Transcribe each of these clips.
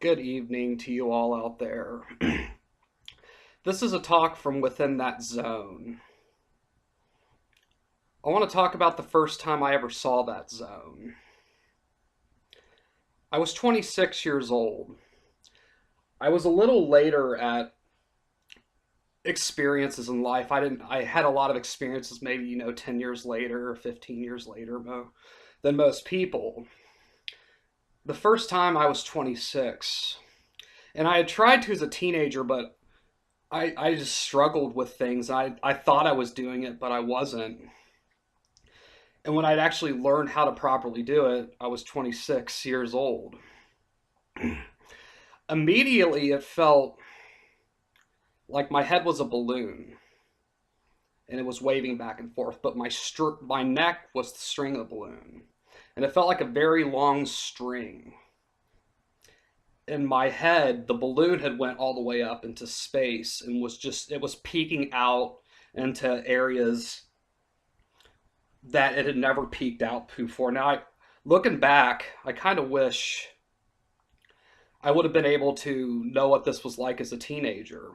Good evening to you all out there. This is a talk from within that zone. I want to talk about the first time I ever saw that zone. I was 26 years old. I was a little later at experiences in life. I had a lot of experiences maybe, 10 years later or 15 years later than most people. The first time I was 26, and I had tried to as a teenager, but I just struggled with things. I thought I was doing it, but I wasn't. And when I'd actually learned how to properly do it, I was 26 years old. Immediately, it felt like my head was a balloon and it was waving back and forth, but my neck was the string of the balloon. And it felt like a very long string. In my head, the balloon had went all the way up into space and it was peeking out into areas that it had never peaked out before. Now, looking back, I kind of wish I would have been able to know what this was like as a teenager.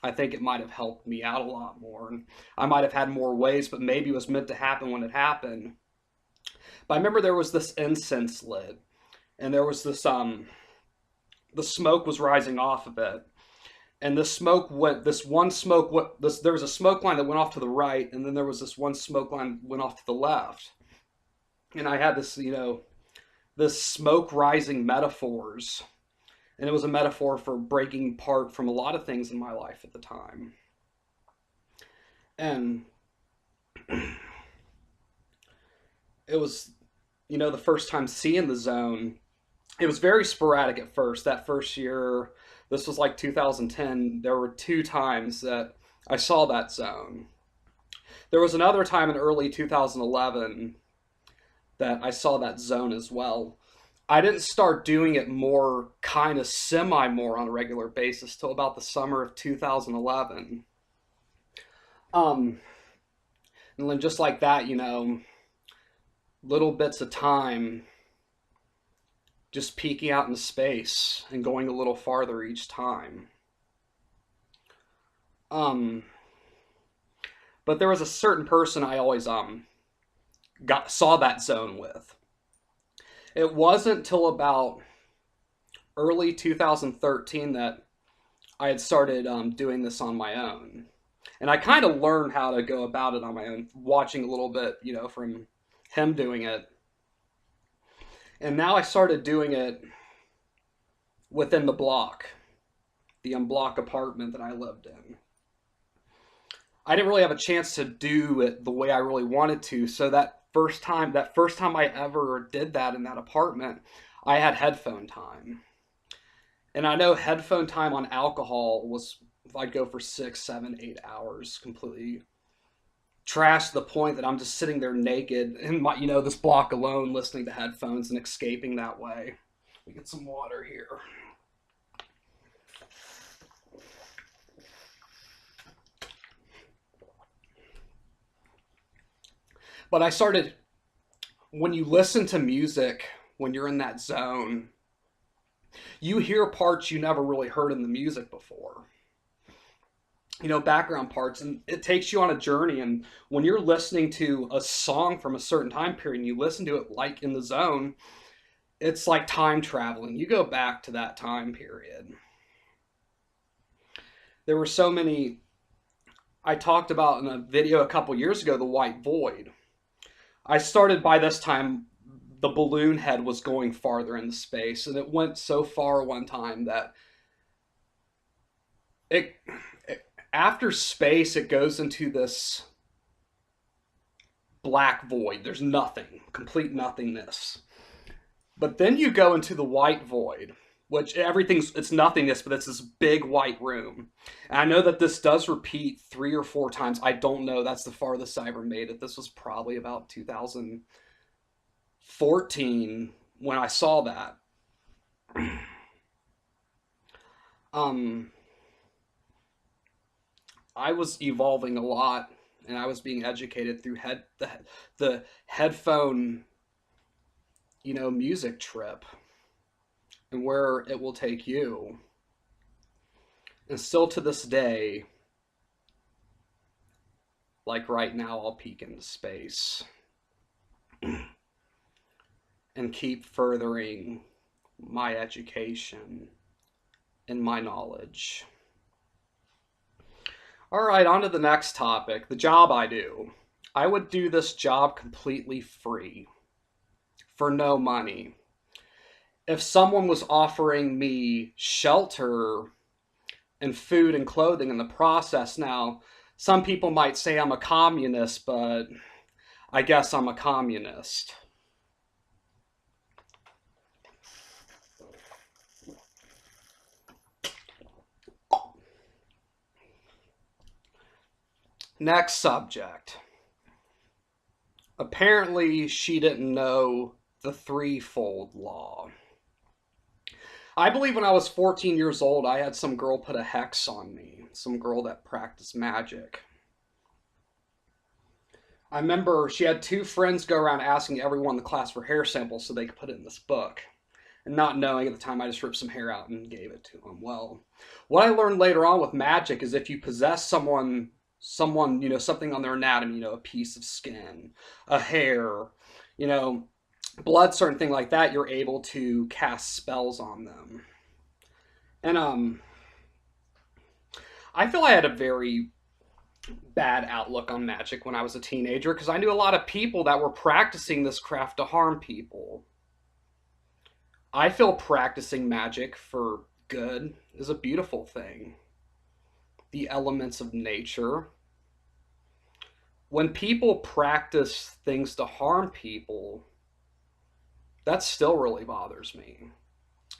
I think it might have helped me out a lot more. And I might have had more ways, but maybe it was meant to happen when it happened. But I remember there was this incense lit, and there was the smoke was rising off of it. And there was a smoke line that went off to the right, and then there was this one smoke line that went off to the left. And I had this smoke rising metaphors, and it was a metaphor for breaking apart from a lot of things in my life at the time. And it was, the first time seeing the zone. It was very sporadic at first. That first year, this was like 2010, there were two times that I saw that zone. There was another time in early 2011 that I saw that zone as well. I didn't start doing it more, kind of semi more on a regular basis till about the summer of 2011. Um, and then just like that, little bits of time just peeking out into space and going a little farther each time. Um, but there was a certain person I always got saw that zone with. It wasn't till about early 2013 that I had started doing this on my own, and I kind of learned how to go about it on my own, watching a little bit, from him doing it, and now I started doing it within the unblock apartment that I lived in. I didn't really have a chance to do it the way I really wanted to. So that first time I ever did that in that apartment, I had headphone time. And I know headphone time on alcohol was, if I'd go for 6, 7, 8 hours, completely trash to the point that I'm just sitting there naked in this block alone, listening to headphones and escaping that way. We get some water here. But I started, when you listen to music, when you're in that zone, you hear parts you never really heard in the music before. Background parts, and it takes you on a journey. And when you're listening to a song from a certain time period and you listen to it like in the zone, it's like time traveling. You go back to that time period. There were so many, I talked about in a video a couple years ago, the white void. I started by this time, the balloon head was going farther into space, and it went so far one time that it after space it goes into this black void. There's nothing, complete nothingness. But then you go into the white void, which it's nothingness, but it's this big white room. And I know that this does repeat 3 or 4 times. I don't know. That's the farthest I ever made it. This was probably about 2014 when I saw that. Um, I was evolving a lot, and I was being educated through the headphone, music trip. and where it will take you. And still to this day, like right now, I'll peek into space and keep furthering my education and my knowledge. All right, on to the next topic, the job I do. I would do this job completely free, for no money. If someone was offering me shelter and food and clothing in the process, now, some people might say I'm a communist, but I guess I'm a communist. Next subject. Apparently, she didn't know the threefold law. I believe when I was 14 years old, I had some girl put a hex on me, some girl that practiced magic. I remember she had two friends go around asking everyone in the class for hair samples so they could put it in this book. And not knowing at the time, I just ripped some hair out and gave it to them. Well, what I learned later on with magic is if you possess someone, something on their anatomy, a piece of skin, a hair, blood, certain thing like that, you're able to cast spells on them. And I feel I had a very bad outlook on magic when I was a teenager because I knew a lot of people that were practicing this craft to harm people. I feel practicing magic for good is a beautiful thing. The elements of nature. When people practice things to harm people, that still really bothers me.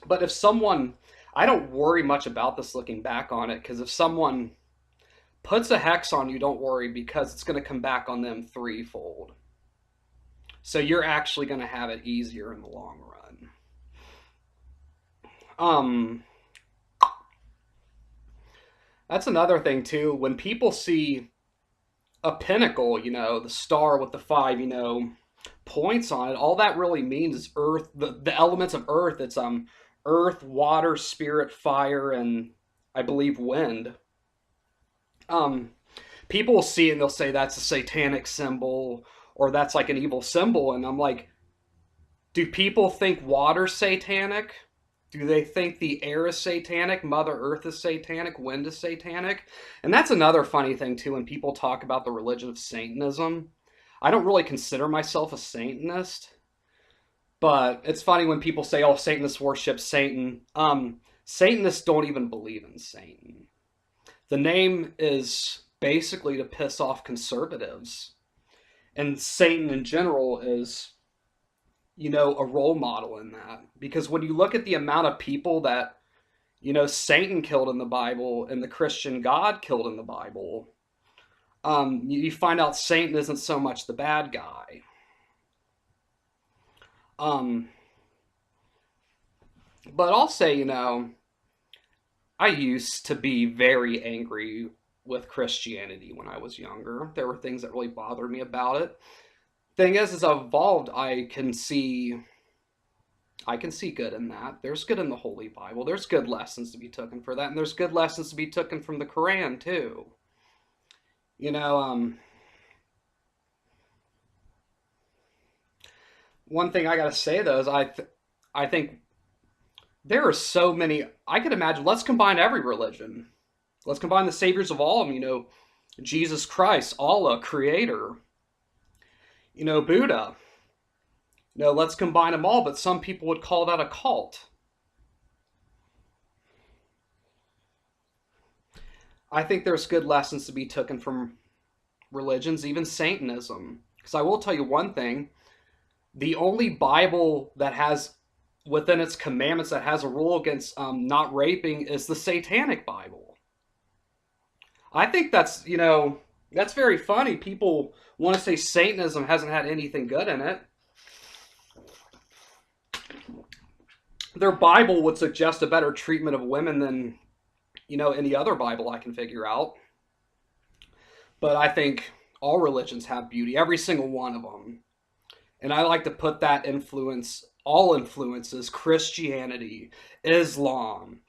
But if someone, I don't worry much about this looking back on it, because if someone puts a hex on you, don't worry, because it's going to come back on them threefold. So you're actually going to have it easier in the long run. That's another thing too. When people see a pinnacle, the star with the 5, points on it, all that really means is earth, the elements of earth. It's earth, water, spirit, fire, and I believe wind. People will see it and they'll say that's a satanic symbol or that's like an evil symbol, and I'm like, do people think water's satanic? Do they think the air is satanic? Mother Earth is satanic? Wind is satanic? And that's another funny thing too when people talk about the religion of Satanism. I don't really consider myself a Satanist, but it's funny when people say, oh, Satanists worship Satan. Satanists don't even believe in Satan. The name is basically to piss off conservatives. And Satan in general is, a role model in that. Because when you look at the amount of people that, Satan killed in the Bible and the Christian God killed in the Bible, you find out Satan isn't so much the bad guy. But I'll say, I used to be very angry with Christianity when I was younger. There were things that really bothered me about it. Thing is, as I've evolved, I can see good in that. There's good in the Holy Bible. There's good lessons to be taken for that, and there's good lessons to be taken from the Quran too. One thing I gotta say though is I think there are so many. I could imagine. Let's combine every religion. Let's combine the saviors of all of them. Jesus Christ, Allah, Creator. Buddha. Let's combine them all, but some people would call that a cult. I think there's good lessons to be taken from religions, even Satanism. Because I will tell you one thing, the only Bible that has, within its commandments, that has a rule against not raping is the Satanic Bible. I think that's, that's very funny. People want to say Satanism hasn't had anything good in it. Their Bible would suggest a better treatment of women than, any other Bible I can figure out. But I think all religions have beauty, every single one of them. And I like to put that influence all influences, Christianity, Islam,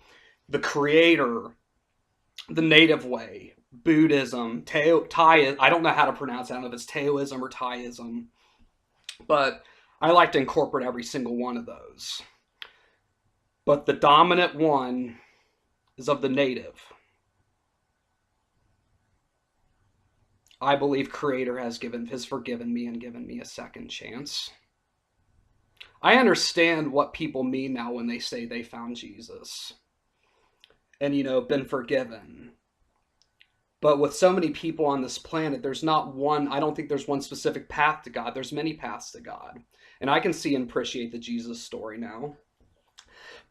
the Creator, the Native Way, Buddhism, Thai. I don't know how to pronounce it. I don't know if it's Taoism or Thaiism, but I like to incorporate every single one of those. But the dominant one is of the native. I believe Creator has forgiven me and given me a second chance. I understand what people mean now when they say they found Jesus and, been forgiven. But with so many people on this planet, there's not one, I don't think there's one specific path to God. There's many paths to God. And I can see and appreciate the Jesus story now.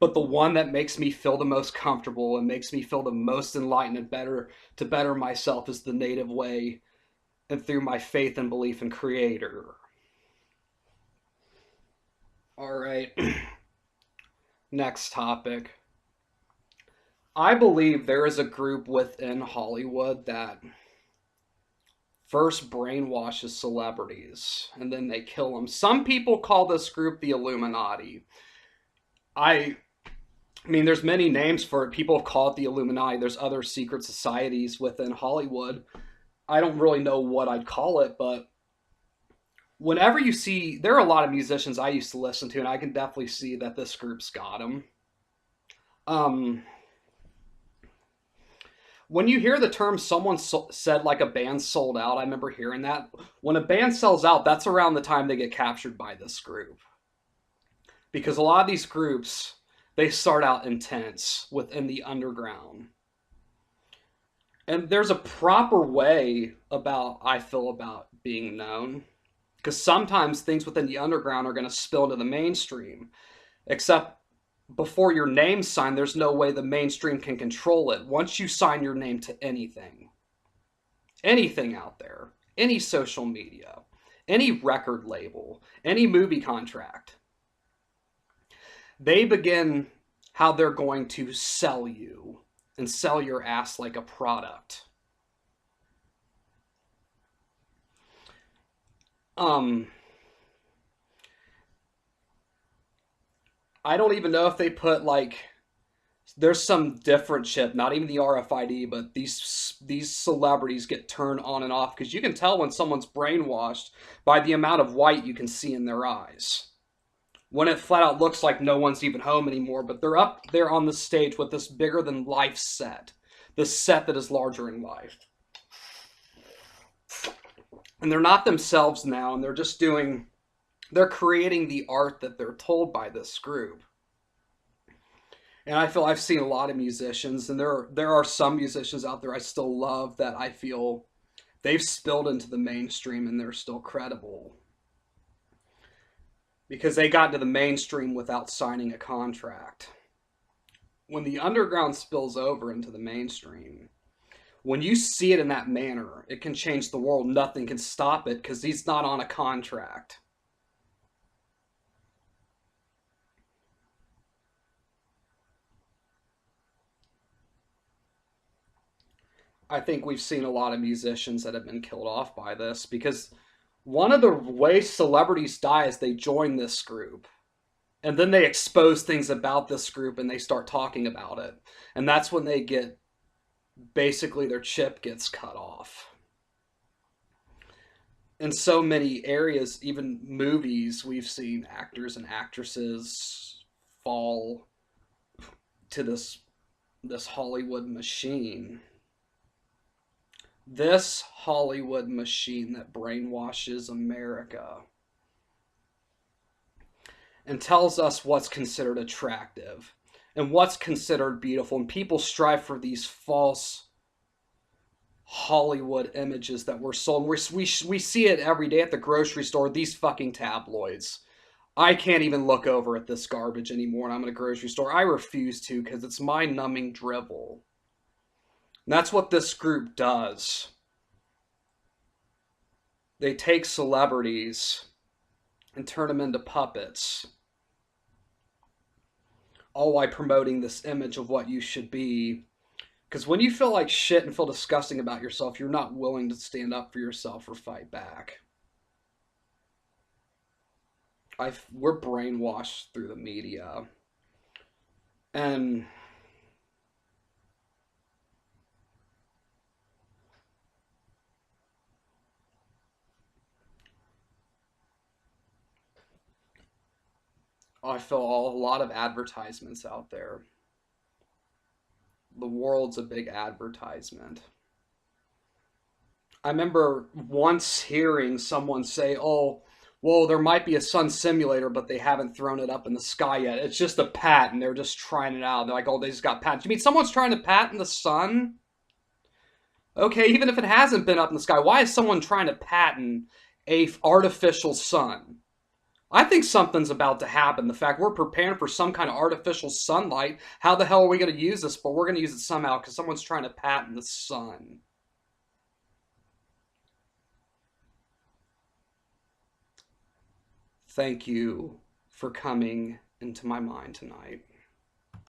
But the one that makes me feel the most comfortable and makes me feel the most enlightened and better myself is the Native Way, and through my faith and belief in Creator. All right. Next topic. I believe there is a group within Hollywood that first brainwashes celebrities and then they kill them. Some people call this group the Illuminati. I mean, there's many names for it. People have called it the Illuminati. There's other secret societies within Hollywood. I don't really know what I'd call it, but whenever you see, there are a lot of musicians I used to listen to, and I can definitely see that this group's got them. When you hear the term someone said like a band sold out, I remember hearing that. When a band sells out, that's around the time they get captured by this group. Because a lot of these groups, they start out intense within the underground. And there's a proper way I feel about being known. Because sometimes things within the underground are going to spill into the mainstream. Except before your name's signed, there's no way the mainstream can control it. Once you sign your name to anything out there, any social media, any record label, any movie contract, they begin how they're going to sell you and sell your ass like a product. I don't even know if they put there's some different chip, not even the RFID, but these celebrities get turned on and off because you can tell when someone's brainwashed by the amount of white you can see in their eyes. When it flat out looks like no one's even home anymore, but they're up there on the stage with this bigger than life set, this set that is larger in life. And they're not themselves now, and they're creating the art that they're told by this group. And I feel I've seen a lot of musicians, and there are some musicians out there I still love that I feel they've spilled into the mainstream and they're still credible. Because they got into the mainstream without signing a contract. When the underground spills over into the mainstream, when you see it in that manner, it can change the world. Nothing can stop it because he's not on a contract. I think we've seen a lot of musicians that have been killed off by this because one of the ways celebrities die is they join this group. And then they expose things about this group and they start talking about it. And that's when they get, basically their chip gets cut off. In so many areas, even movies, we've seen actors and actresses fall to this Hollywood machine. This Hollywood machine that brainwashes America and tells us what's considered attractive and what's considered beautiful. And people strive for these false Hollywood images that we're sold. We see it every day at the grocery store, these fucking tabloids. I can't even look over at this garbage anymore when I'm in a grocery store. I refuse to because it's mind-numbing drivel. And that's what this group does. They take celebrities and turn them into puppets, all while promoting this image of what you should be. Because when you feel like shit and feel disgusting about yourself, you're not willing to stand up for yourself or fight back. we're brainwashed through the media, and I feel a lot of advertisements out there. The world's a big advertisement. I remember once hearing someone say, "Oh, well, there might be a sun simulator, but they haven't thrown it up in the sky yet. It's just a patent. They're just trying it out." They're like, "Oh, they just got patents." You mean someone's trying to patent the sun? Okay, even if it hasn't been up in the sky, why is someone trying to patent a artificial sun? I think something's about to happen. The fact we're preparing for some kind of artificial sunlight. How the hell are we going to use this? But we're going to use it somehow because someone's trying to patent the sun. Thank you for coming into my mind tonight.